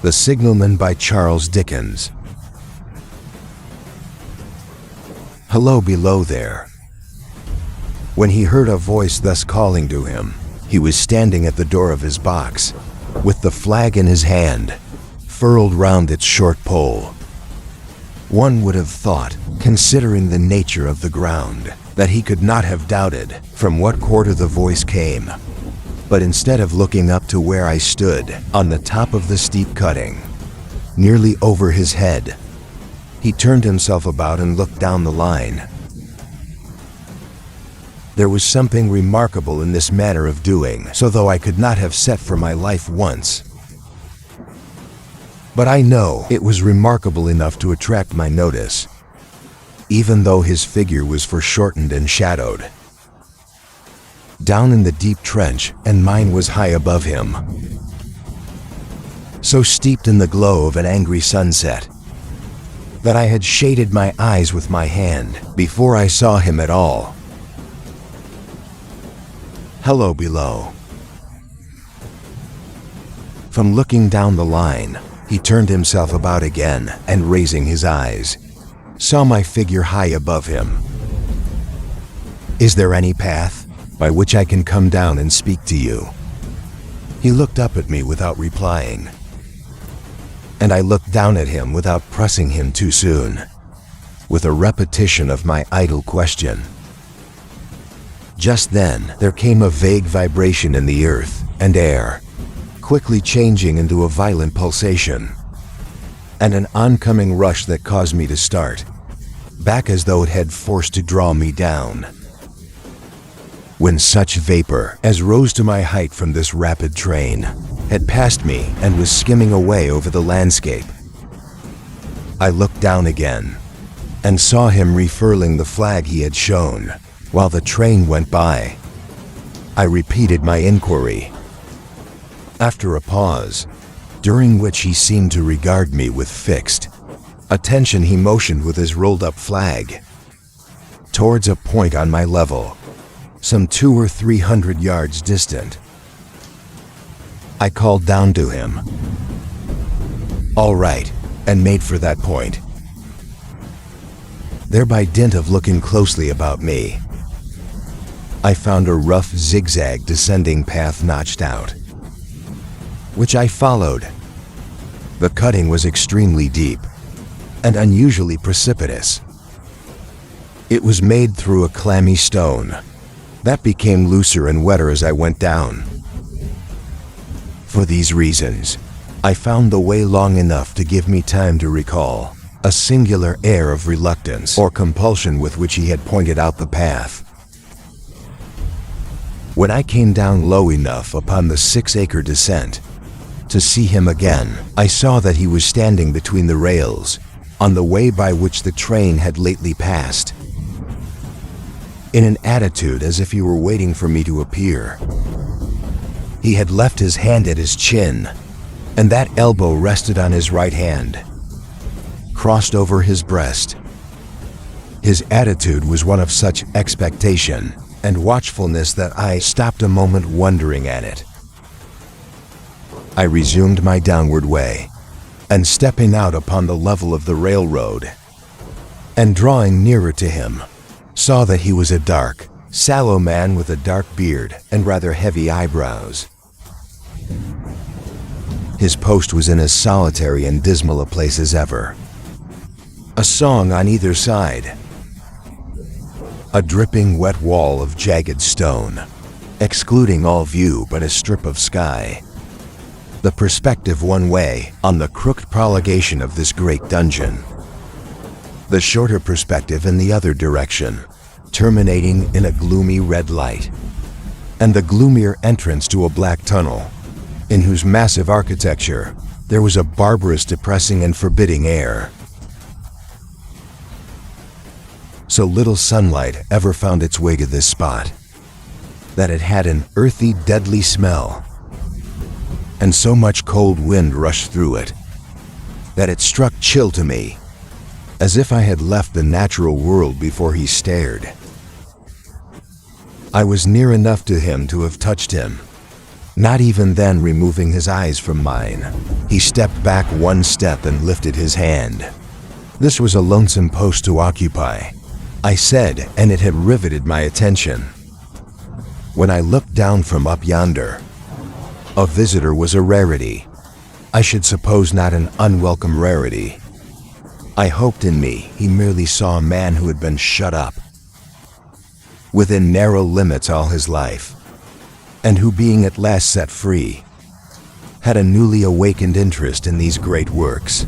The Signalman by Charles Dickens. Hello below there. When he heard a voice thus calling to him, he was standing at the door of his box, with the flag in his hand, furled round its short pole. One would have thought, considering the nature of the ground, that he could not have doubted from what quarter the voice came. But instead of looking up to where I stood, on the top of the steep cutting, nearly over his head, he turned himself about and looked down the line. There was something remarkable in this manner of doing, so though I could not have set for my life once. But I know it was remarkable enough to attract my notice, even though his figure was foreshortened and shadowed. Down in the deep trench, and mine was high above him, so steeped in the glow of an angry sunset, that I had shaded my eyes with my hand before I saw him at all. Hello below. From looking down the line, he turned himself about again and, raising his eyes, saw my figure high above him. Is there any path by which I can come down and speak to you? He looked up at me without replying, and I looked down at him without pressing him too soon, with a repetition of my idle question. Just then, there came a vague vibration in the earth and air, quickly changing into a violent pulsation, and an oncoming rush that caused me to start back as though it had forced to draw me down. When such vapor as rose to my height from this rapid train had passed me and was skimming away over the landscape, I looked down again and saw him refurling the flag he had shown while the train went by. I repeated my inquiry. After a pause, during which he seemed to regard me with fixed attention, he motioned with his rolled-up flag towards a point on my level, some 200 or 300 yards distant. I called down to him, "All right," and made for that point. There, by dint of looking closely about me, I found a rough zigzag descending path notched out, which I followed. The cutting was extremely deep and unusually precipitous. It was made through a clammy stone that became looser and wetter as I went down. For these reasons, I found the way long enough to give me time to recall a singular air of reluctance or compulsion with which he had pointed out the path. When I came down low enough upon the 6-acre descent to see him again, I saw that he was standing between the rails on the way by which the train had lately passed, in an attitude as if he were waiting for me to appear. He had left his hand at his chin, and that elbow rested on his right hand, crossed over his breast. His attitude was one of such expectation and watchfulness that I stopped a moment wondering at it. I resumed my downward way, and stepping out upon the level of the railroad, and drawing nearer to him, saw that he was a dark, sallow man with a dark beard and rather heavy eyebrows. His post was in as solitary and dismal a place as ever. A song on either side, a dripping wet wall of jagged stone, excluding all view but a strip of sky. The perspective one way on the crooked prolongation of this great dungeon, the shorter perspective in the other direction, terminating in a gloomy red light, and the gloomier entrance to a black tunnel, in whose massive architecture there was a barbarous, depressing, and forbidding air. So little sunlight ever found its way to this spot, that it had an earthy, deadly smell, and so much cold wind rushed through it, that it struck chill to me, as if I had left the natural world before he stared. I was near enough to him to have touched him, not even then removing his eyes from mine. He stepped back one step and lifted his hand. This was a lonesome post to occupy, I said, and it had riveted my attention. When I looked down from up yonder, a visitor was a rarity. I should suppose not an unwelcome rarity. I hoped in me he merely saw a man who had been shut up within narrow limits all his life, and who, being at last set free, had a newly awakened interest in these great works.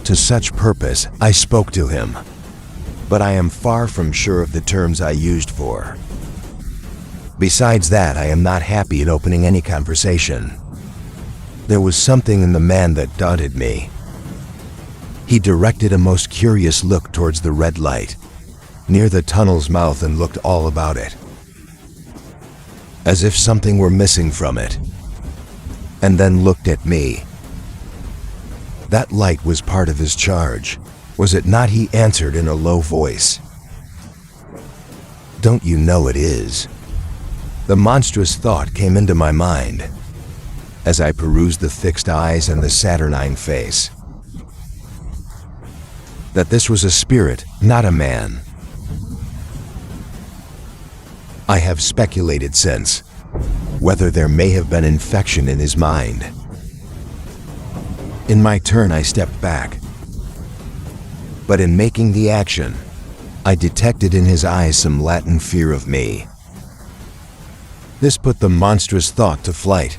To such purpose I spoke to him, but I am far from sure of the terms I used for. Besides that, I am not happy at opening any conversation. There was something in the man that daunted me. He directed a most curious look towards the red light, near the tunnel's mouth, and looked all about it, as if something were missing from it, and then looked at me. That light was part of his charge, was it not? He answered in a low voice. Don't you know it is? The monstrous thought came into my mind as I perused the fixed eyes and the saturnine face, that this was a spirit, not a man. I have speculated since whether there may have been infection in his mind. In my turn, I stepped back, but in making the action, I detected in his eyes some latent fear of me. This put the monstrous thought to flight.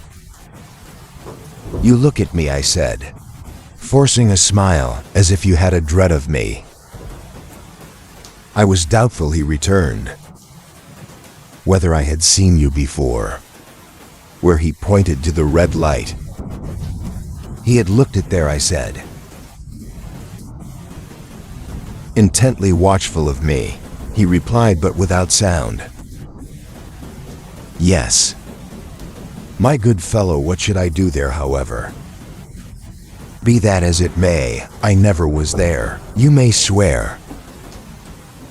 You look at me, I said, forcing a smile as if you had a dread of me. I was doubtful, he returned, whether I had seen you before, where he pointed to the red light. He had looked it there, I said, intently watchful of me. He replied, but without sound. Yes. My good fellow, what should I do there, however? Be that as it may, I never was there. You may swear.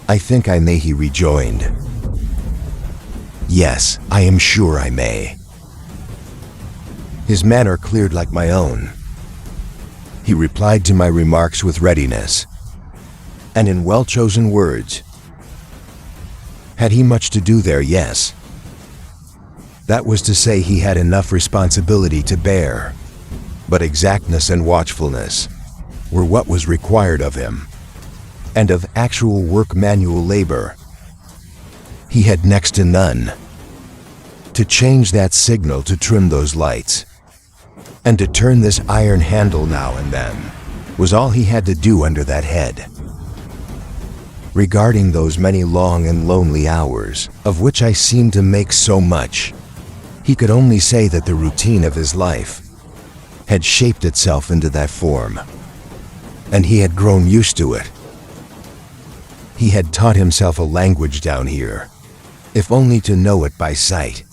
I think I may, he rejoined. Yes, I am sure I may. His manner cleared like my own. He replied to my remarks with readiness, and in well-chosen words. Had he much to do there? Yes. That was to say, he had enough responsibility to bear, but exactness and watchfulness were what was required of him, and of actual work, manual labor, he had next to none. To change that signal, to trim those lights, and to turn this iron handle now and then, was all he had to do under that head. Regarding those many long and lonely hours, of which I seemed to make so much, he could only say that the routine of his life had shaped itself into that form, and he had grown used to it. He had taught himself a language down here, if only to know it by sight,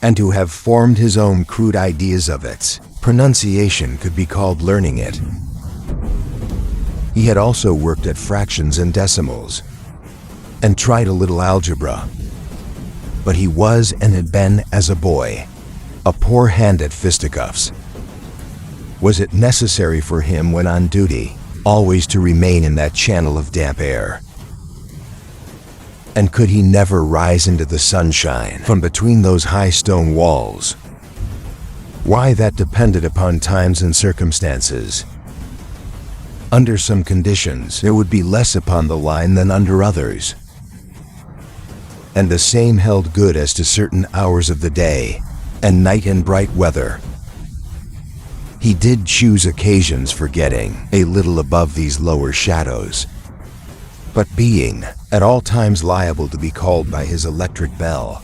and to have formed his own crude ideas of its pronunciation could be called learning it. He had also worked at fractions and decimals, and tried a little algebra, but he was and had been, as a boy, a poor hand at fisticuffs. Was it necessary for him, when on duty, always to remain in that channel of damp air? And could he never rise into the sunshine from between those high stone walls? Why, that depended upon times and circumstances. Under some conditions, there would be less upon the line than under others. And the same held good as to certain hours of the day, and night and bright weather. He did choose occasions for getting a little above these lower shadows, but being at all times liable to be called by his electric bell,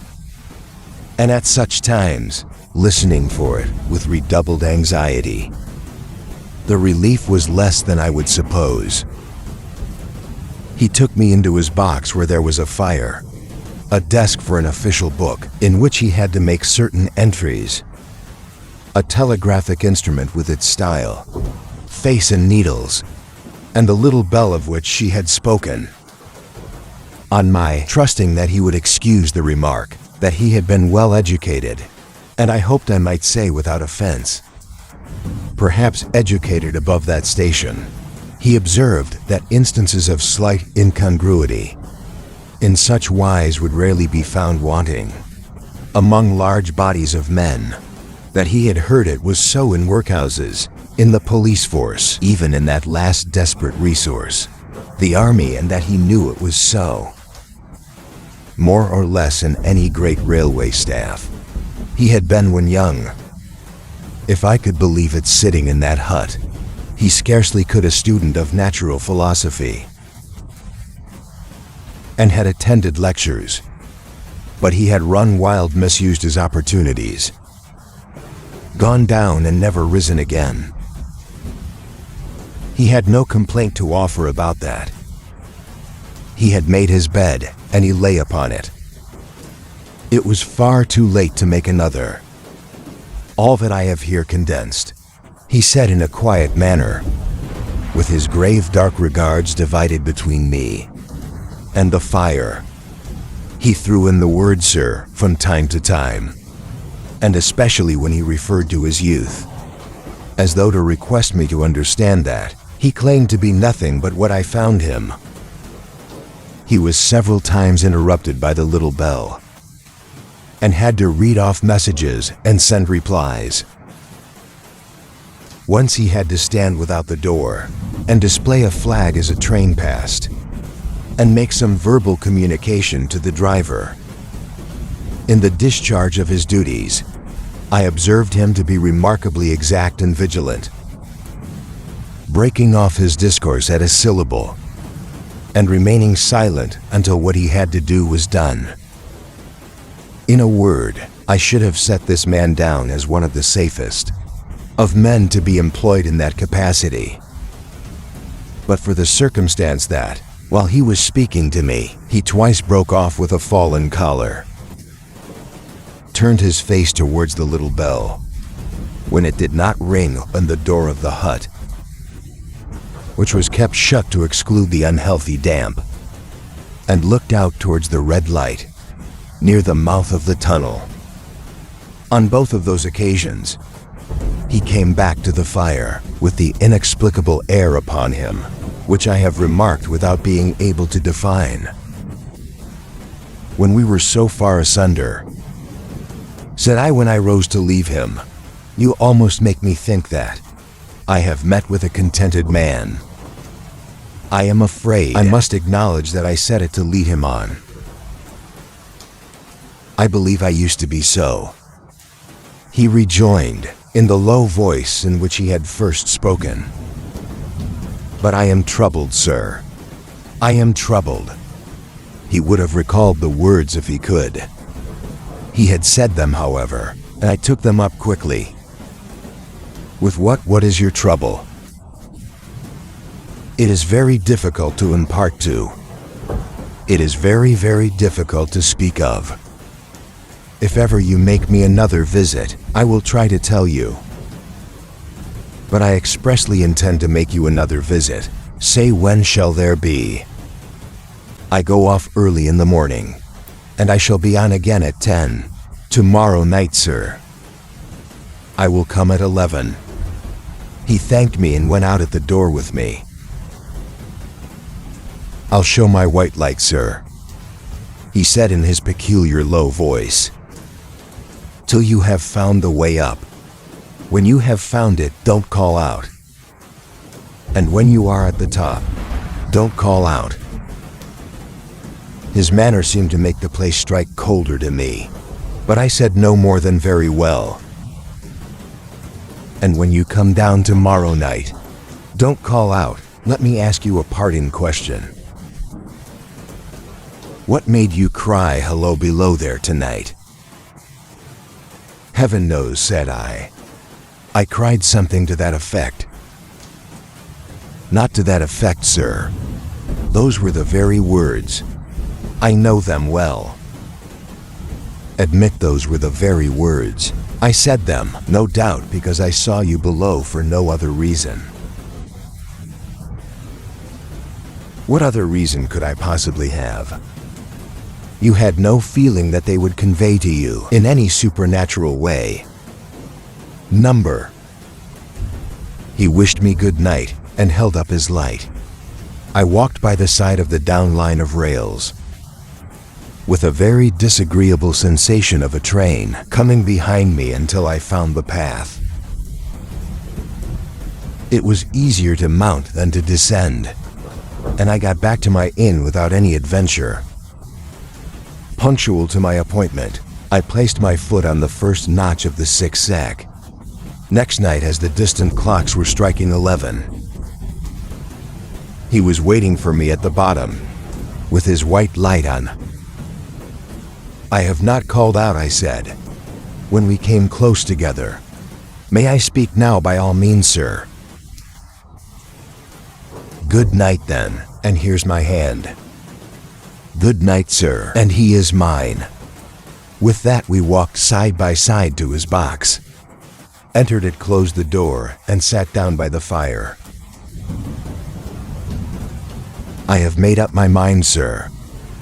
and at such times listening for it with redoubled anxiety. The relief was less than I would suppose. He took me into his box, where there was a fire, a desk for an official book in which he had to make certain entries, a telegraphic instrument with its style, face and needles, and the little bell of which she had spoken. On my trusting that he would excuse the remark that he had been well educated, and I hoped I might say without offense, perhaps educated above that station. He observed that instances of slight incongruity in such wise would rarely be found wanting among large bodies of men, that he had heard it was so in workhouses, in the police force, even in that last desperate resource, the army, and that he knew it was so, more or less, in any great railway staff he had been when young. If I could believe it, sitting in that hut, he scarcely could, a student of natural philosophy, and had attended lectures, but he had run wild, misused his opportunities, gone down and never risen again. He had no complaint to offer about that. He had made his bed, and he lay upon it. It was far too late to make another. All that I have here condensed, he said in a quiet manner, with his grave dark regards divided between me and the fire. He threw in the word "sir" from time to time, and especially when he referred to his youth, as though to request me to understand that he claimed to be nothing but what I found him. He was several times interrupted by the little bell, and had to read off messages and send replies. Once he had to stand without the door and display a flag as a train passed, and make some verbal communication to the driver. In the discharge of his duties, I observed him to be remarkably exact and vigilant, breaking off his discourse at a syllable, and remaining silent until what he had to do was done. In a word, I should have set this man down as one of the safest of men to be employed in that capacity, but for the circumstance that, while he was speaking to me, he twice broke off with a fallen collar, turned his face towards the little bell, when it did not ring, on the door of the hut, which was kept shut to exclude the unhealthy damp, and looked out towards the red light near the mouth of the tunnel. On both of those occasions, he came back to the fire with the inexplicable air upon him, which I have remarked without being able to define. When we were so far asunder, said I when I rose to leave him, you almost make me think that I have met with a contented man. I am afraid I must acknowledge that I said it to lead him on. I believe I used to be so, he rejoined, in the low voice in which he had first spoken. But I am troubled, sir. I am troubled. He would have recalled the words if he could. He had said them, however, and I took them up quickly. With what is your trouble? It is very difficult to impart to. It is very, very difficult to speak of. If ever you make me another visit, I will try to tell you. But I expressly intend to make you another visit. Say, when shall there be? I go off early in the morning, and I shall be on again at 10. Tomorrow night, sir. I will come at 11. He thanked me and went out at the door with me. I'll show my white light, sir, he said in his peculiar low voice, till you have found the way up. When you have found it, don't call out. And when you are at the top, don't call out. His manner seemed to make the place strike colder to me, but I said no more than very well. And when you come down tomorrow night, don't call out. Let me ask you a parting question. What made you cry hello below there tonight? Heaven knows, said I. I cried something to that effect. Not to that effect, sir. Those were the very words. I know them well. Admit those were the very words. I said them, no doubt, because I saw you below for no other reason. What other reason could I possibly have? you had no feeling that they would convey to you in any supernatural way. Number. He wished me good night and held up his light. I walked by the side of the down line of rails, with a very disagreeable sensation of a train coming behind me until I found the path. It was easier to mount than to descend, and I got back to my inn without any adventure. Punctual to my appointment, I placed my foot on the first notch of the 6th sack. Next night, as the distant clocks were striking 11, he was waiting for me at the bottom, with his white light on. "I have not called out," I said, when we came close together. "May I speak now by all means, sir?" "Good night then, and here's my hand." "Good night, sir, and he is mine." With that we walked side by side to his box, entered it, closed the door, and sat down by the fire. "I have made up my mind, sir."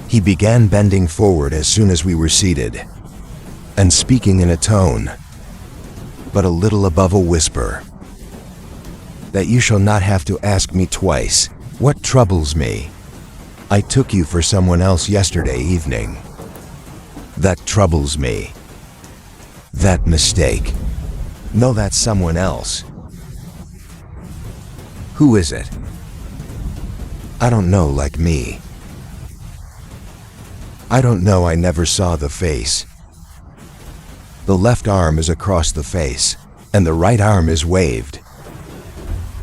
He began bending forward as soon as we were seated, and speaking in a tone, but a little above a whisper, "that you shall not have to ask me twice what troubles me. I took you for someone else yesterday evening. That troubles me. That mistake. No, that's someone else." "Who is it?" "I don't know, like me." "I don't know, I never saw the face." The left arm is across the face, and the right arm is waved.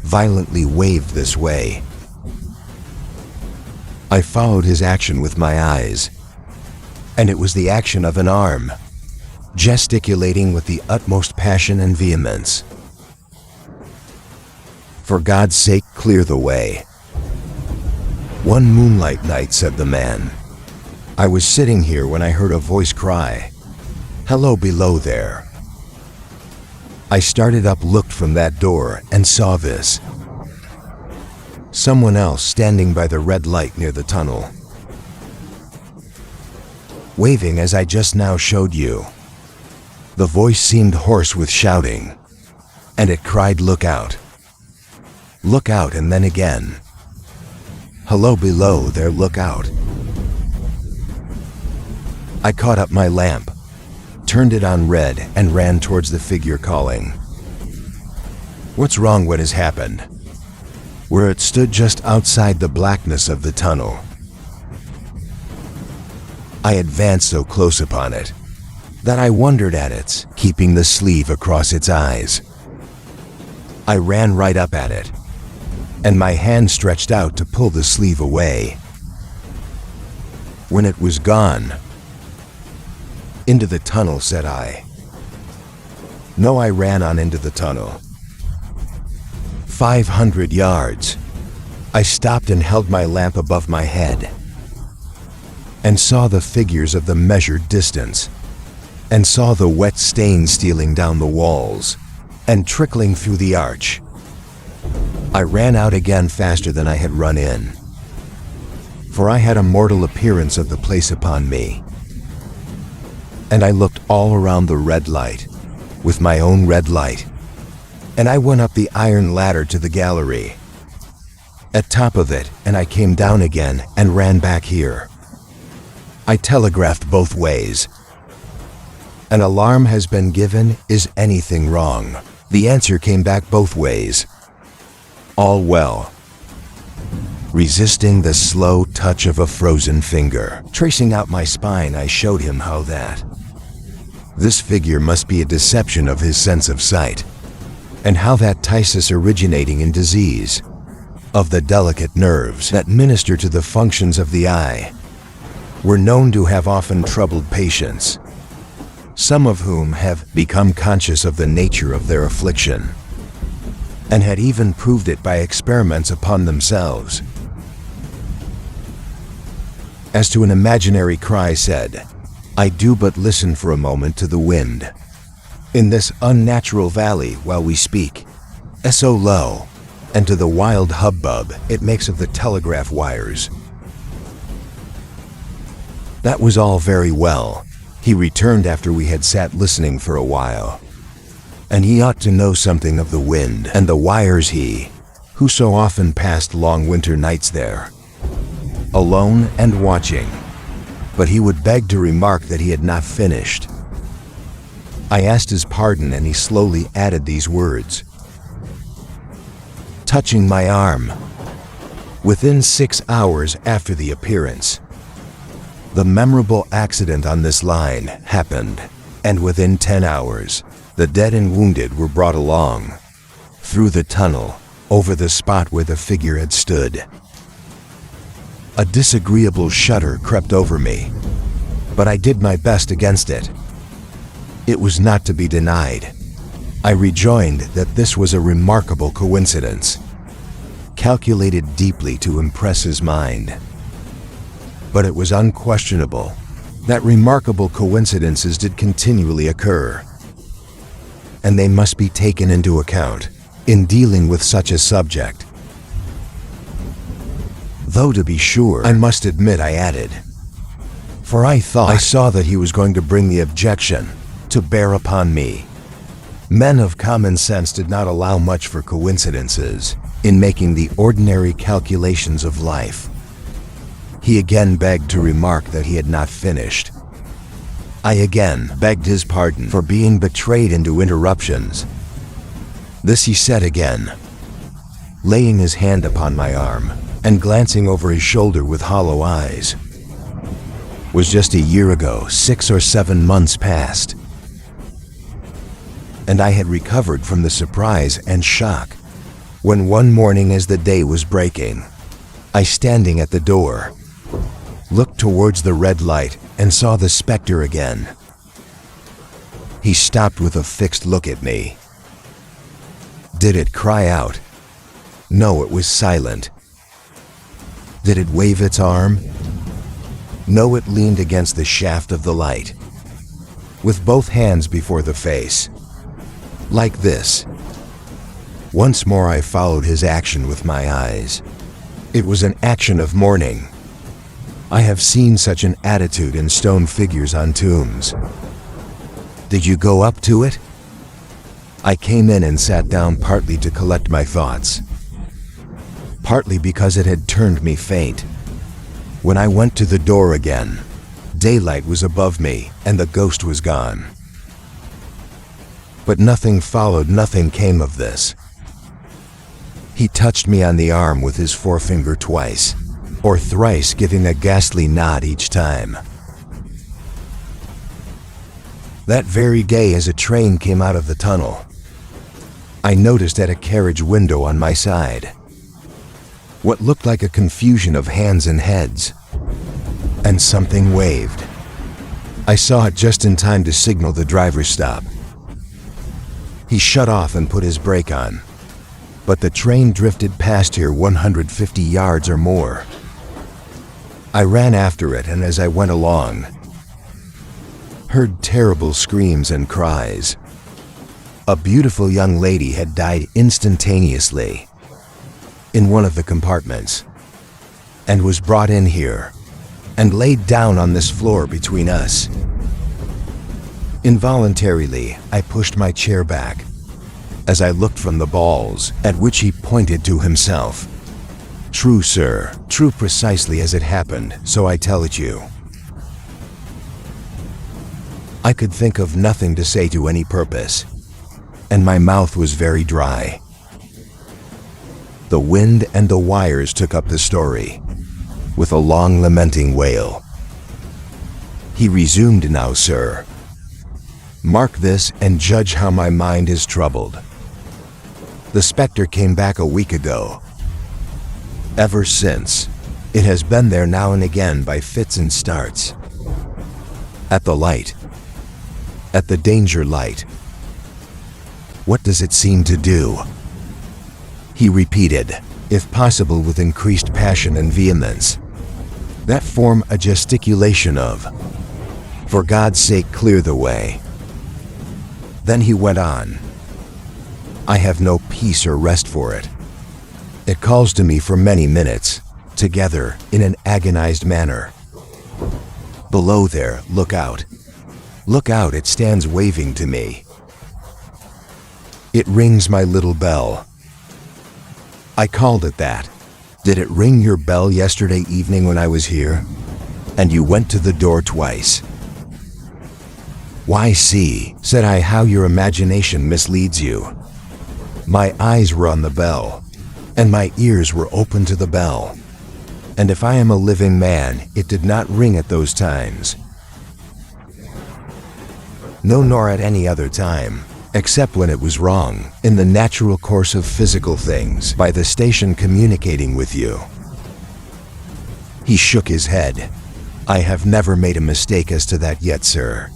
Violently waved this way. I followed his action with my eyes, and it was the action of an arm, gesticulating with the utmost passion and vehemence. "For God's sake, clear the way." "One moonlight night," said the man, "I was sitting here when I heard a voice cry, 'Hello below there.' I started up, looked from that door, and saw this. Someone else standing by the red light near the tunnel, waving as I just now showed you. The voice seemed hoarse with shouting, and it cried, 'Look out! Look out!' and then again, 'Hello below there, look out!' I caught up my lamp, turned it on red, and ran towards the figure calling. What's wrong? What has happened? Where it stood just outside the blackness of the tunnel. I advanced so close upon it that I wondered at its keeping the sleeve across its eyes. I ran right up at it, and my hand stretched out to pull the sleeve away. When it was gone, "Into the tunnel," said I. No, I ran on into the tunnel. 500 yards. I stopped and held my lamp above my head, and saw the figures of the measured distance, and saw the wet stains stealing down the walls and trickling through the arch. I ran out again faster than I had run in, for I had a mortal appearance of the place upon me. And I looked all around the red light, with my own red light, and I went up the iron ladder to the gallery, at top of it, and I came down again and ran back here. I telegraphed both ways. "An alarm has been given. Is anything wrong?" The answer came back both ways. "All well." Resisting the slow touch of a frozen finger, tracing out my spine, I showed him how that this figure must be a deception of his sense of sight, and how that phthisis originating in disease of the delicate nerves that minister to the functions of the eye were known to have often troubled patients, some of whom have become conscious of the nature of their affliction, and had even proved it by experiments upon themselves. As to an imaginary cry, said, "I do but listen for a moment to the wind in this unnatural valley while we speak, so low, and to the wild hubbub it makes of the telegraph wires. That was all very well. He returned after we had sat listening for a while. And he ought to know something of the wind and the wires, he, who so often passed long winter nights there, alone and watching. But he would beg to remark that he had not finished. I asked his pardon, and he slowly added these words, touching my arm. Within 6 hours after the appearance, the memorable accident on this line happened, and within 10 hours, the dead and wounded were brought along, through the tunnel, over the spot where the figure had stood. A disagreeable shudder crept over me, but I did my best against it. It was not to be denied. I rejoined that this was a remarkable coincidence, calculated deeply to impress his mind. But it was unquestionable that remarkable coincidences did continually occur, and they must be taken into account in dealing with such a subject. Though to be sure, I must admit, I added, for I thought I saw that he was going to bring the objection to bear upon me. Men of common sense did not allow much for coincidences in making the ordinary calculations of life. He again begged to remark that he had not finished. I again begged his pardon for being betrayed into interruptions. This he said again, laying his hand upon my arm and glancing over his shoulder with hollow eyes. Was just a year ago, 6 or 7 months past, and I had recovered from the surprise and shock when one morning, as the day was breaking, I, standing at the door, looked towards the red light and saw the specter again. He stopped with a fixed look at me. Did it cry out? No, it was silent. Did it wave its arm? No, it leaned against the shaft of the light, with both hands before the face, like this. Once more I followed his action with my eyes. It was an action of mourning. I have seen such an attitude in stone figures on tombs. Did you go up to it? I came in and sat down, partly to collect my thoughts, partly because it had turned me faint. When I went to the door again, daylight was above me and the ghost was gone. But nothing followed, nothing came of this. He touched me on the arm with his forefinger twice, or thrice, giving a ghastly nod each time. That very day, as a train came out of the tunnel, I noticed at a carriage window on my side what looked like a confusion of hands and heads, and something waved. I saw it just in time to signal the driver stop. He shut off and put his brake on, but the train drifted past here 150 yards or more. I ran after it, and as I went along, heard terrible screams and cries. A beautiful young lady had died instantaneously in one of the compartments, and was brought in here and laid down on this floor between us. Involuntarily, I pushed my chair back as I looked from the balls, at which he pointed to himself. True, sir, true, precisely as it happened, so I tell it you. I could think of nothing to say to any purpose, and my mouth was very dry. The wind and the wires took up the story, with a long lamenting wail. He resumed, now, sir, mark this and judge how my mind is troubled. The specter came back a week ago. Ever since, it has been there now and again by fits and starts. At the light, at the danger light. What does it seem to do? He repeated, if possible with increased passion and vehemence, that form a gesticulation of, for God's sake, clear the way. Then he went on, I have no peace or rest for it. It calls to me for many minutes, together, in an agonized manner. Below there, look out. Look out, it stands waving to me. It rings my little bell. I called it that. Did it ring your bell yesterday evening when I was here? And you went to the door twice. Why see, said I, how your imagination misleads you. My eyes were on the bell, and my ears were open to the bell. And if I am a living man, it did not ring at those times. No, nor at any other time, except when it was wrong, in the natural course of physical things, by the station communicating with you. He shook his head. I have never made a mistake as to that yet, sir.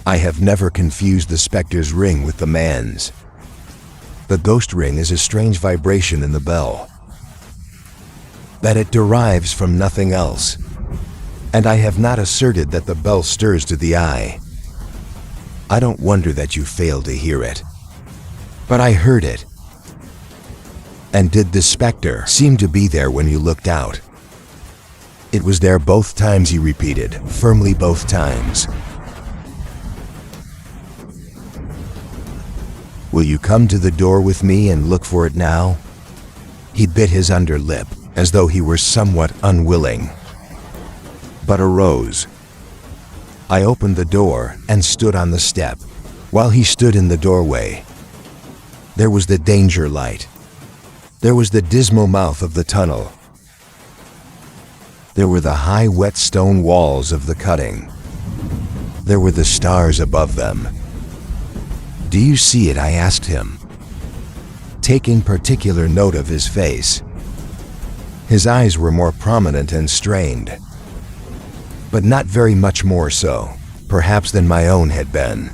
I have never confused the specter's ring with the man's. The ghost ring is a strange vibration in the bell, that it derives from nothing else, and I have not asserted that the bell stirs to the eye. I don't wonder that you failed to hear it, but I heard it. And did the specter seem to be there when you looked out? It was there both times, he repeated, firmly both times. Will you come to the door with me and look for it now? He bit his under lip, as though he were somewhat unwilling, but arose. I opened the door and stood on the step. While he stood in the doorway, there was the danger light. There was the dismal mouth of the tunnel. There were the high wet stone walls of the cutting. There were the stars above them. Do you see it? I asked him, taking particular note of his face. His eyes were more prominent and strained, but not very much more so, perhaps, than my own had been,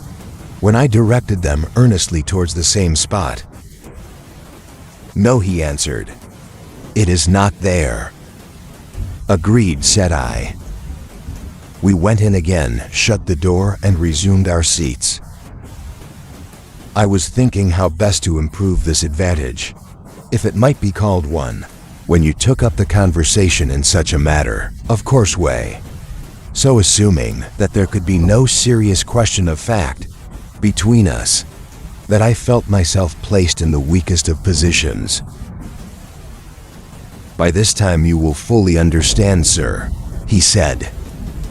when I directed them earnestly towards the same spot. No, he answered. It is not there. Agreed, said I. We went in again, shut the door, and resumed our seats. I was thinking how best to improve this advantage, if it might be called one, when you took up the conversation in such a matter of course way, so assuming that there could be no serious question of fact between us, that I felt myself placed in the weakest of positions. By this time you will fully understand, sir, he said,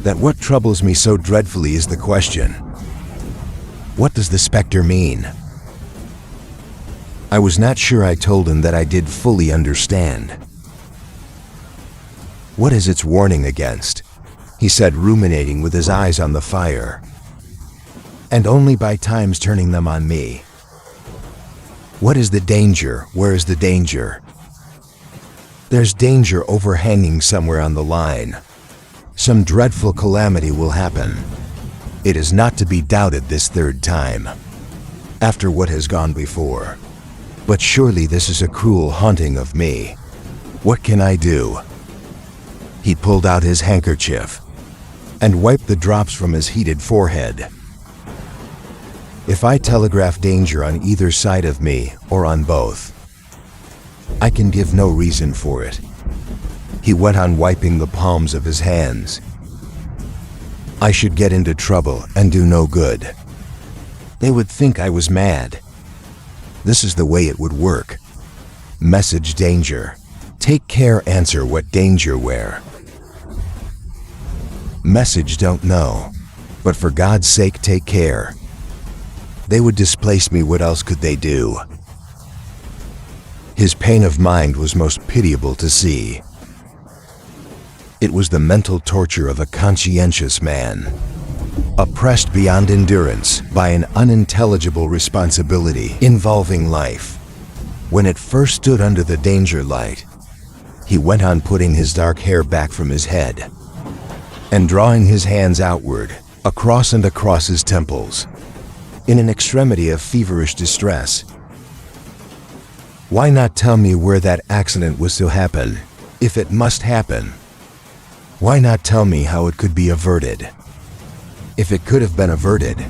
that what troubles me so dreadfully is the question, what does the specter mean? I was not sure I told him that I did fully understand. What is its warning against? He said, ruminating with his eyes on the fire, and only by times turning them on me. What is the danger? Where is the danger? There's danger overhanging somewhere on the line. Some dreadful calamity will happen. It is not to be doubted this third time, after what has gone before. But surely this is a cruel haunting of me. What can I do? He pulled out his handkerchief and wiped the drops from his heated forehead. If I telegraph danger on either side of me, or on both, I can give no reason for it. He went on wiping the palms of his hands. I should get into trouble and do no good. They would think I was mad. This is the way it would work. Message danger. Take care, answer what danger where. Message don't know, but for God's sake take care. They would displace me, what else could they do? His pain of mind was most pitiable to see. It was the mental torture of a conscientious man, oppressed beyond endurance by an unintelligible responsibility involving life. When it first stood under the danger light, he went on putting his dark hair back from his head and drawing his hands outward, across and across his temples, in an extremity of feverish distress. Why not tell me where that accident was to happen, if it must happen? Why not tell me how it could be averted, if it could have been averted?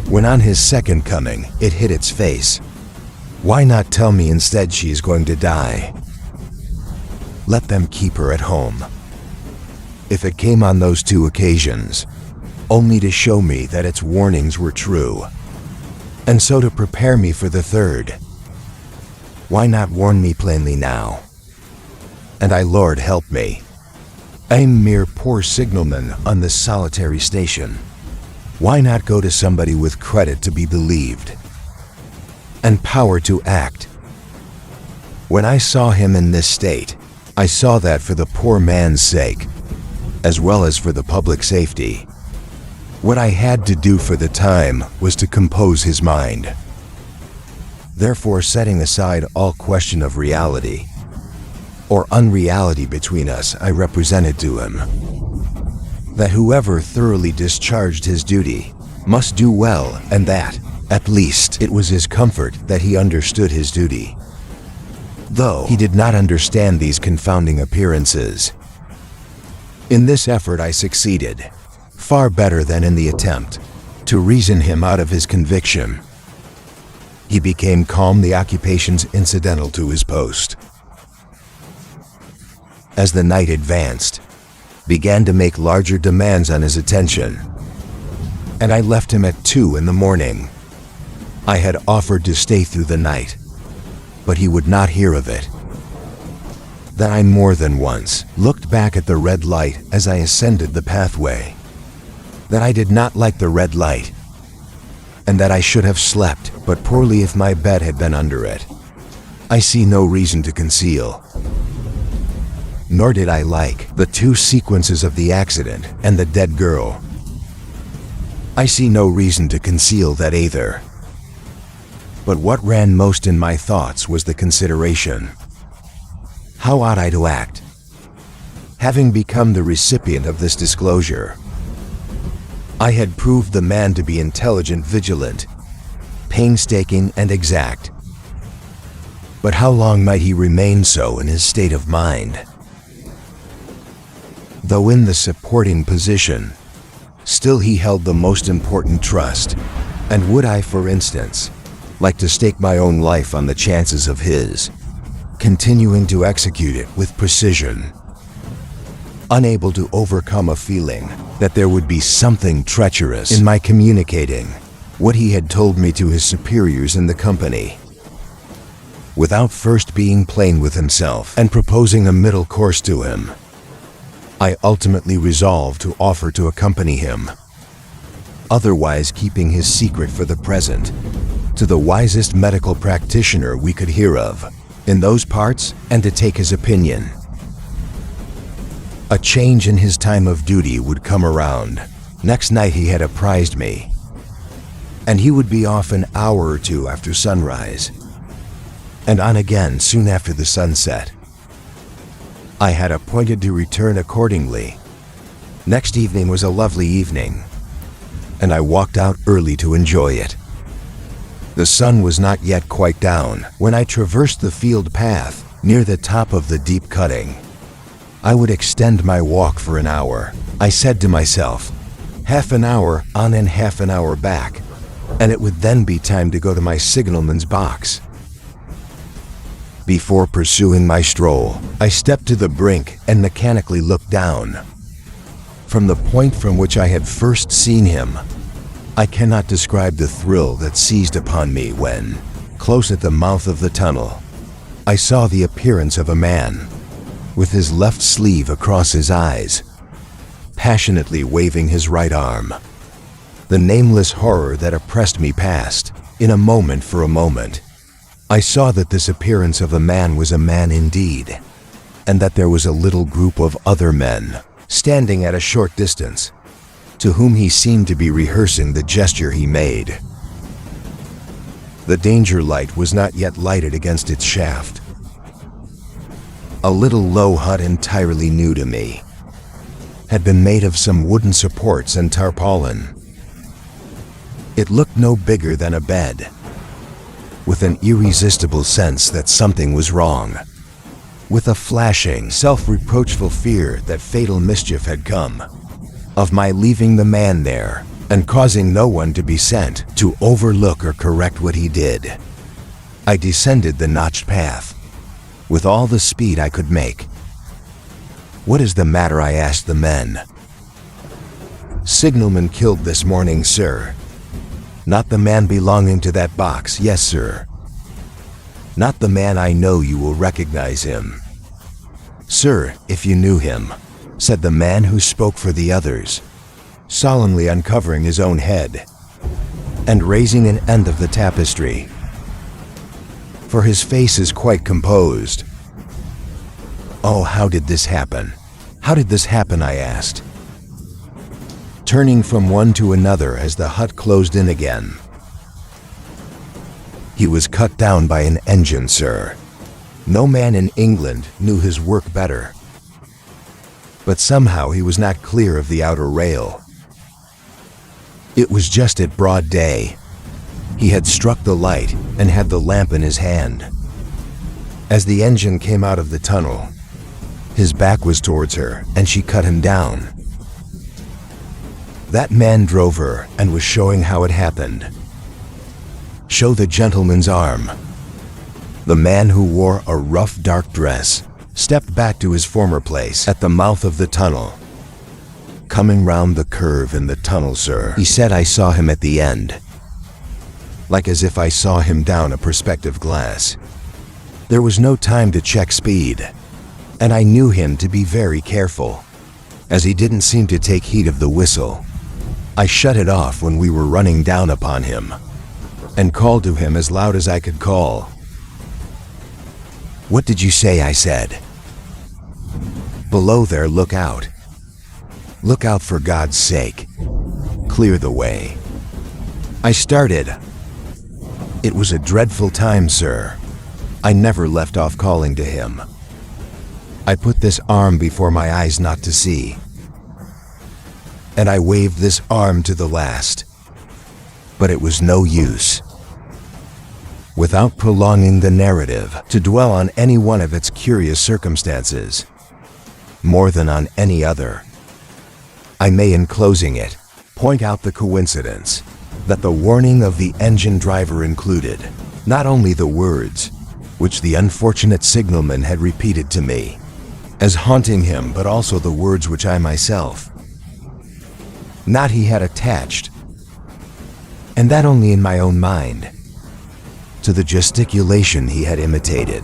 When on his second coming, it hit its face. Why not tell me instead she is going to die? Let them keep her at home. if it came on those 2 occasions, only to show me that its warnings were true, and so to prepare me for the 3rd. Why not warn me plainly now? And Lord help me. I'm mere poor signalman on this solitary station. Why not go to somebody with credit to be believed and power to act? When I saw him in this state, I saw that for the poor man's sake, as well as for the public safety, what I had to do for the time was to compose his mind. Therefore, setting aside all question of reality or unreality between us, I represented to him that whoever thoroughly discharged his duty must do well, and that, at least, it was his comfort that he understood his duty, though he did not understand these confounding appearances. In this effort I succeeded, far better than in the attempt to reason him out of his conviction. He became calm, the occupations incidental to his post. As the night advanced, began to make larger demands on his attention, and I left him at 2 in the morning. I had offered to stay through the night, but he would not hear of it. Then I more than once looked back at the red light as I ascended the pathway, that I did not like the red light, and that I should have slept but poorly if my bed had been under it. I see no reason to conceal. Nor did I like the 2 sequences of the accident and the dead girl. I see no reason to conceal that either. But what ran most in my thoughts was the consideration: how ought I to act, having become the recipient of this disclosure? I had proved the man to be intelligent, vigilant, painstaking, and exact. But how long might he remain so in his state of mind? Though in the supporting position, still he held the most important trust. And would I, for instance, like to stake my own life on the chances of his continuing to execute it with precision, unable to overcome a feeling that there would be something treacherous in my communicating what he had told me to his superiors in the company, without first being plain with himself and proposing a middle course to him? I ultimately resolved to offer to accompany him, otherwise keeping his secret for the present, to the wisest medical practitioner we could hear of in those parts, and to take his opinion. A change in his time of duty would come around. Next night he had apprised me, and he would be off an hour or 2 after sunrise, and on again soon after the sunset. I had appointed to return accordingly. Next evening was a lovely evening, and I walked out early to enjoy it. The sun was not yet quite down when I traversed the field path near the top of the deep cutting. I would extend my walk for an hour. I said to myself, half an hour on and half an hour back, and it would then be time to go to my signalman's box. Before pursuing my stroll, I stepped to the brink and mechanically looked down. From the point from which I had first seen him, I cannot describe the thrill that seized upon me when, close at the mouth of the tunnel, I saw the appearance of a man, with his left sleeve across his eyes, passionately waving his right arm. The nameless horror that oppressed me passed in a moment. For a moment, I saw that this appearance of a man was a man indeed, and that there was a little group of other men standing at a short distance, to whom he seemed to be rehearsing the gesture he made. The danger light was not yet lighted against its shaft. A little low hut, entirely new to me, had been made of some wooden supports and tarpaulin. It looked no bigger than a bed, with an irresistible sense that something was wrong, with a flashing, self-reproachful fear that fatal mischief had come of my leaving the man there and causing no one to be sent to overlook or correct what he did. I descended the notched path with all the speed I could make. "What is the matter?" I asked the men. "Signalman killed this morning, sir." "Not the man belonging to that box?" "Yes, sir." "Not the man I know, you will recognize him." "Sir, if you knew him," said the man who spoke for the others, solemnly uncovering his own head and raising an end of the tapestry, for his face is quite composed. "Oh, how did this happen? How did this happen?" I asked, turning from one to another as the hut closed in again. "He was cut down by an engine, sir. No man in England knew his work better. But somehow he was not clear of the outer rail. It was just at broad day. He had struck the light and had the lamp in his hand. As the engine came out of the tunnel, his back was towards her and she cut him down. That man drove her and was showing how it happened. Show the gentleman's arm." The man, who wore a rough dark dress, stepped back to his former place at the mouth of the tunnel. "Coming round the curve in the tunnel, sir," he said. "I saw him at the end, like as if I saw him down a perspective glass. There was no time to check speed, and I knew him to be very careful, as he didn't seem to take heed of the whistle. I shut it off when we were running down upon him, and called to him as loud as I could call." "What did you say?" I said. "Below there, look out. Look out, for God's sake. Clear the way." I started. It was a dreadful time, sir. I never left off calling to him. I put this arm before my eyes not to see, and I waved this arm to the last, but it was no use. Without prolonging the narrative to dwell on any one of its curious circumstances, more than on any other, I may, in closing it, point out the coincidence that the warning of the engine driver included not only the words which the unfortunate signalman had repeated to me as haunting him, but also the words which I myself, not he, had attached, and that only in my own mind, to the gesticulation he had imitated.